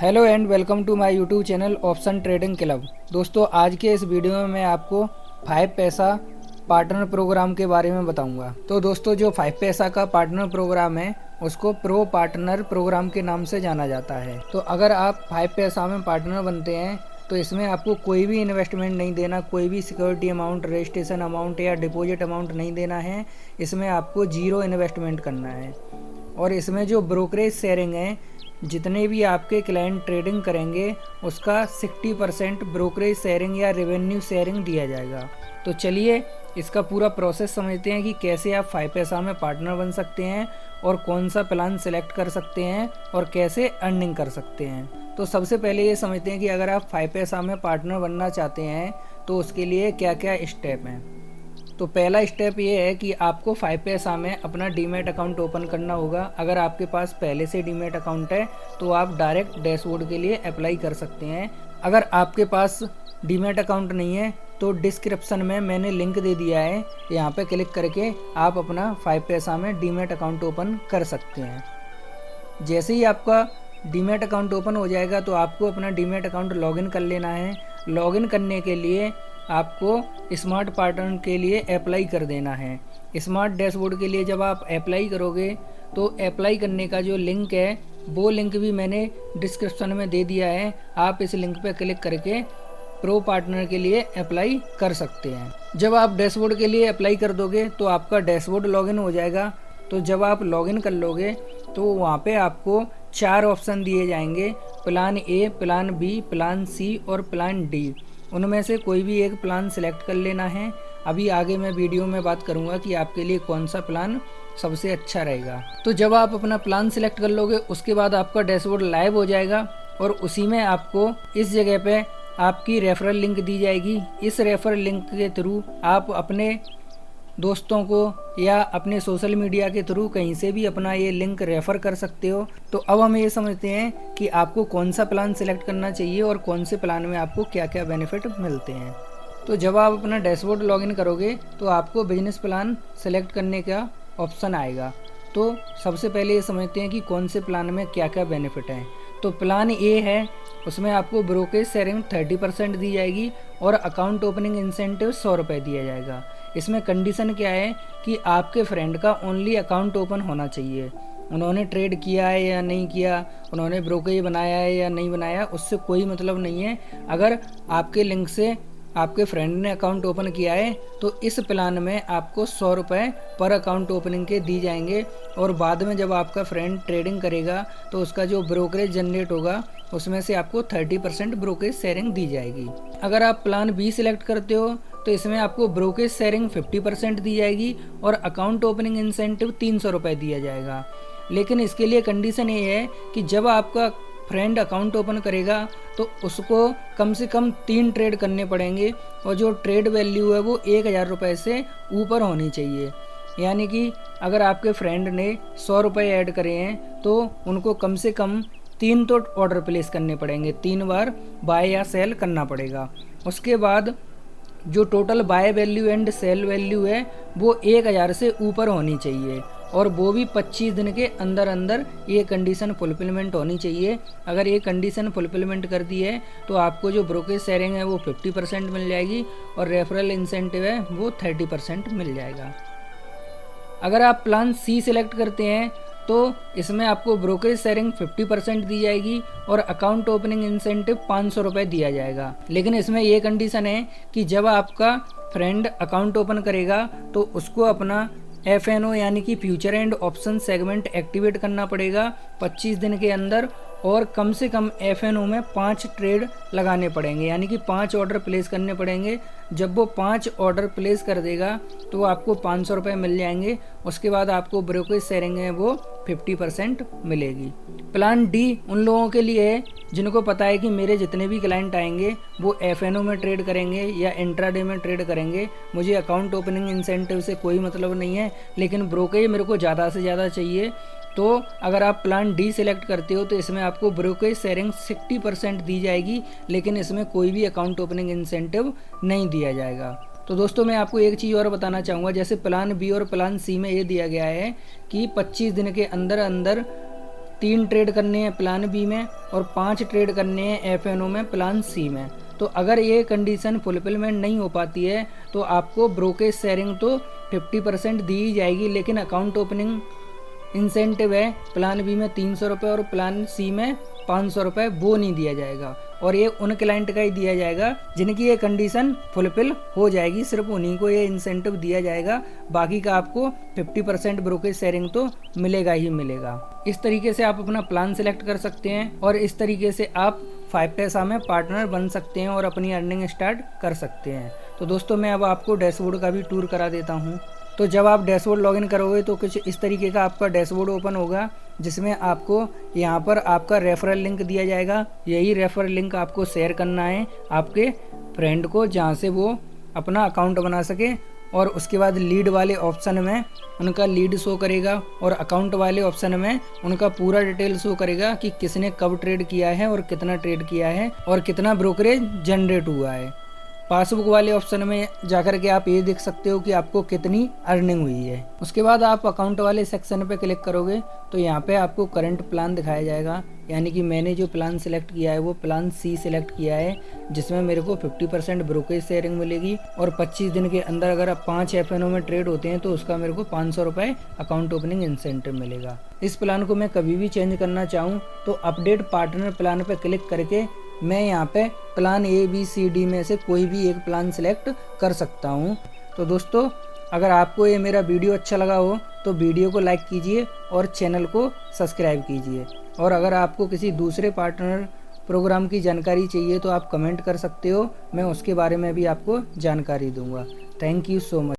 Hello and welcome to my YouTube channel option trading club. दोस्तों, आज के इस वीडियो में मैं आपको 5 पैसा पार्टनर प्रोग्राम के बारे में बताऊंगा। तो दोस्तों, जो 5 पैसा का पार्टनर प्रोग्राम है उसको प्रो पार्टनर प्रोग्राम के नाम से जाना जाता है। तो अगर आप 5 पैसा में पार्टनर बनते हैं तो इसमें आपको कोई भी इन्वेस्टमेंट नहीं देना, कोई भी सिक्योरिटी अमाउंट, रजिस्ट्रेशन अमाउंट या डिपॉजिट अमाउंट नहीं देना है। इसमें आपको जीरो इन्वेस्टमेंट करना है। और इसमें जो ब्रोकरेज शेयरिंग है, जितने भी आपके क्लाइंट ट्रेडिंग करेंगे उसका 60% ब्रोकरेज शेयरिंग या रेवेन्यू शेयरिंग दिया जाएगा। तो चलिए इसका पूरा प्रोसेस समझते हैं कि कैसे आप 5 पैसा में पार्टनर बन सकते हैं और कौन सा प्लान सेलेक्ट कर सकते हैं और कैसे अर्निंग कर सकते हैं। तो सबसे पहले ये समझते हैं कि अगर आप 5 पैसा में पार्टनर बनना चाहते हैं तो उसके लिए क्या क्या स्टेप हैं। तो पहला स्टेप ये है कि आपको 5 पैसा में अपना डीमैट अकाउंट ओपन करना होगा। अगर आपके पास पहले से डीमैट अकाउंट है तो आप डायरेक्ट डैशबोर्ड के लिए अप्लाई कर सकते हैं। अगर आपके पास डीमैट अकाउंट नहीं है तो डिस्क्रिप्शन में मैंने लिंक दे दिया है, यहाँ पे क्लिक करके आप अपना 5 पैसा में डीमैट अकाउंट ओपन कर सकते हैं। जैसे ही आपका डीमैट अकाउंट ओपन हो जाएगा तो आपको अपना डीमैट अकाउंट लॉगिन कर लेना है। लॉगिन करने के लिए आपको स्मार्ट पार्टनर के लिए अप्लाई कर देना है। स्मार्ट डैशबोर्ड के लिए जब आप अप्लाई करोगे तो अप्लाई करने का जो लिंक है वो लिंक भी मैंने डिस्क्रिप्शन में दे दिया है। आप इस लिंक पर क्लिक करके प्रो पार्टनर के लिए अप्लाई कर सकते हैं। जब आप डैशबोर्ड के लिए अप्लाई कर दोगे तो आपका डैशबोर्ड लॉगिन हो जाएगा। तो जब आप लॉगिन कर लोगे तो वहाँ पे आपको 4 ऑप्शन दिए जाएंगे, plan A, plan B, plan C और प्लान डी। उनमें से कोई भी एक प्लान सिलेक्ट कर लेना है। अभी आगे मैं वीडियो में बात करूंगा कि आपके लिए कौन सा प्लान सबसे अच्छा रहेगा। तो जब आप अपना प्लान सिलेक्ट कर लोगे उसके बाद आपका डैशबोर्ड लाइव हो जाएगा और उसी में आपको इस जगह पे आपकी रेफरल लिंक दी जाएगी। इस रेफरल लिंक के थ्रू आप अपने दोस्तों को या अपने सोशल मीडिया के थ्रू कहीं से भी अपना ये लिंक रेफ़र कर सकते हो। तो अब हम ये समझते हैं कि आपको कौन सा प्लान सिलेक्ट करना चाहिए और कौन से प्लान में आपको क्या क्या बेनिफिट मिलते हैं। तो जब आप अपना डैशबोर्ड लॉगिन करोगे तो आपको बिजनेस प्लान सेलेक्ट करने का ऑप्शन आएगा। तो सबसे पहले ये समझते हैं कि कौन से प्लान में क्या क्या बेनिफिट हैं। तो प्लान ए है, उसमें आपको ब्रोकरेज शेयरिंग 30% दी जाएगी और अकाउंट ओपनिंग इंसेंटिव 100 रुपये दिया जाएगा। इसमें कंडीशन क्या है कि आपके फ्रेंड का ओनली अकाउंट ओपन होना चाहिए। उन्होंने ट्रेड किया है या नहीं किया, उन्होंने ब्रोकरेज बनाया है या नहीं बनाया, उससे कोई मतलब नहीं है। अगर आपके लिंक से आपके फ्रेंड ने अकाउंट ओपन किया है तो इस प्लान में आपको 100 रुपये पर अकाउंट ओपनिंग के दी जाएंगे और बाद में जब आपका फ्रेंड ट्रेडिंग करेगा तो उसका जो ब्रोकरेज जनरेट होगा उसमें से आपको 30% ब्रोकरेज शेयरिंग दी जाएगी। अगर आप प्लान बी सिलेक्ट करते हो तो इसमें आपको ब्रोकरेज शेयरिंग 50% दी जाएगी और अकाउंट ओपनिंग इंसेंटिव 300 रुपये दिया जाएगा। लेकिन इसके लिए कंडीशन ये है कि जब आपका फ्रेंड अकाउंट ओपन करेगा तो उसको कम से कम 3 ट्रेड करने पड़ेंगे और जो ट्रेड वैल्यू है वो 1000 रुपये से ऊपर होनी चाहिए। यानी कि अगर आपके फ्रेंड ने 100 रुपये ऐड करे हैं तो उनको कम से कम 3 तो ऑर्डर प्लेस करने पड़ेंगे, 3 बार बाय या सेल करना पड़ेगा। उसके बाद जो total buy value and sell value है वो 1000 से ऊपर होनी चाहिए और वो भी 25 दिन के अंदर अंदर ये कंडीशन फुलफिलमेंट होनी चाहिए। अगर ये कंडीशन फुलफिलमेंट कर दी है तो आपको जो ब्रोकरेज शेयरिंग है वो 50% मिल जाएगी और रेफरल इंसेंटिव है वो 30% मिल जाएगा। अगर आप प्लान सी सिलेक्ट करते हैं तो इसमें आपको ब्रोकरेज शेयरिंग 50% दी जाएगी और अकाउंट ओपनिंग इंसेंटिव 500 रुपये दिया जाएगा। लेकिन इसमें यह कंडीशन है कि जब आपका फ्रेंड अकाउंट ओपन करेगा तो उसको अपना FNO यानी कि future and option segment activate करना पड़ेगा 25 दिन के अंदर और कम से कम FNO में 5 ट्रेड लगाने पड़ेंगे, यानी कि 5 ऑर्डर प्लेस करने पड़ेंगे। जब वो 5 ऑर्डर प्लेस कर देगा तो आपको 500 रुपये मिल जाएंगे। उसके बाद आपको ब्रोकरेज शेयरिंग है वो 50% मिलेगी। प्लान डी उन लोगों के लिए है जिनको पता है कि मेरे जितने भी क्लाइंट आएंगे वो FNO में ट्रेड करेंगे या इंट्राडे में ट्रेड करेंगे, मुझे अकाउंट ओपनिंग इंसेंटिव से कोई मतलब नहीं है, लेकिन ब्रोकरेज मेरे को ज़्यादा से ज़्यादा चाहिए। तो अगर आप प्लान डी सिलेक्ट करते हो तो इसमें आपको ब्रोकरेज शेयरिंग 60% दी जाएगी, लेकिन इसमें कोई भी अकाउंट ओपनिंग इंसेंटिव नहीं दिया जाएगा। तो दोस्तों, मैं आपको एक चीज़ और बताना चाहूँगा। जैसे प्लान बी और प्लान सी में ये दिया गया है कि 25 दिन के अंदर अंदर 3 ट्रेड करने हैं प्लान बी में और 5 ट्रेड करने हैं FNO में प्लान सी में। तो अगर ये कंडीशन फुलफिलमेंट नहीं हो पाती है तो आपको ब्रोकरेज शेयरिंग तो 50% दी ही जाएगी, लेकिन अकाउंट ओपनिंग इंसेंटिव है प्लान बी में 300 रुपये और प्लान सी में 500 रुपये, वो नहीं दिया जाएगा। और ये उन क्लाइंट का ही दिया जाएगा जिनकी ये कंडीशन फुलफिल हो जाएगी, सिर्फ उन्हीं को ये इंसेंटिव दिया जाएगा। बाकी का आपको 50% ब्रोकरेज शेयरिंग तो मिलेगा ही मिलेगा। इस तरीके से आप अपना प्लान सिलेक्ट कर सकते हैं और इस तरीके से आप 5 पैसा में पार्टनर बन सकते हैं और अपनी अर्निंग स्टार्ट कर सकते हैं। तो दोस्तों मैं अब आपको डैशबोर्ड का भी टूर करा देता हूँ। तो जब आप डैशबोर्ड लॉगिन करोगे तो कुछ इस तरीके का आपका डैशबोर्ड ओपन होगा, जिसमें आपको यहाँ पर आपका रेफरल लिंक दिया जाएगा। यही रेफरल लिंक आपको शेयर करना है आपके फ्रेंड को, जहाँ से वो अपना अकाउंट बना सके। और उसके बाद लीड वाले ऑप्शन में उनका लीड शो करेगा और अकाउंट वाले ऑप्शन में उनका पूरा डिटेल शो करेगा कि किसने कब ट्रेड किया है और कितना ट्रेड किया है और कितना ब्रोकरेज जनरेट हुआ है। पासबुक वाले ऑप्शन में जाकर के आप ये देख सकते हो कि आपको कितनी अर्निंग हुई है। उसके बाद आप अकाउंट वाले सेक्शन पे क्लिक करोगे तो यहाँ पे आपको करंट प्लान दिखाया जाएगा, यानी कि मैंने जो प्लान सिलेक्ट किया है वो प्लान सी सिलेक्ट किया है, जिसमें मेरे को 50% ब्रोकरेज शेयरिंग मिलेगी और 25 दिन के अंदर अगर 5 FNO में ट्रेड होते हैं तो उसका मेरे को 500 रुपये अकाउंट ओपनिंग इंसेंटिव मिलेगा। इस प्लान को मैं कभी भी चेंज करना चाहूँ तो अपडेट पार्टनर प्लान पर क्लिक करके मैं यहाँ पे प्लान ABCD में से कोई भी एक प्लान सिलेक्ट कर सकता हूँ। तो दोस्तों अगर आपको ये मेरा वीडियो अच्छा लगा हो तो वीडियो को लाइक कीजिए और चैनल को सब्सक्राइब कीजिए। और अगर आपको किसी दूसरे पार्टनर प्रोग्राम की जानकारी चाहिए तो आप कमेंट कर सकते हो, मैं उसके बारे में भी आपको जानकारी दूंगा। Thank you so much.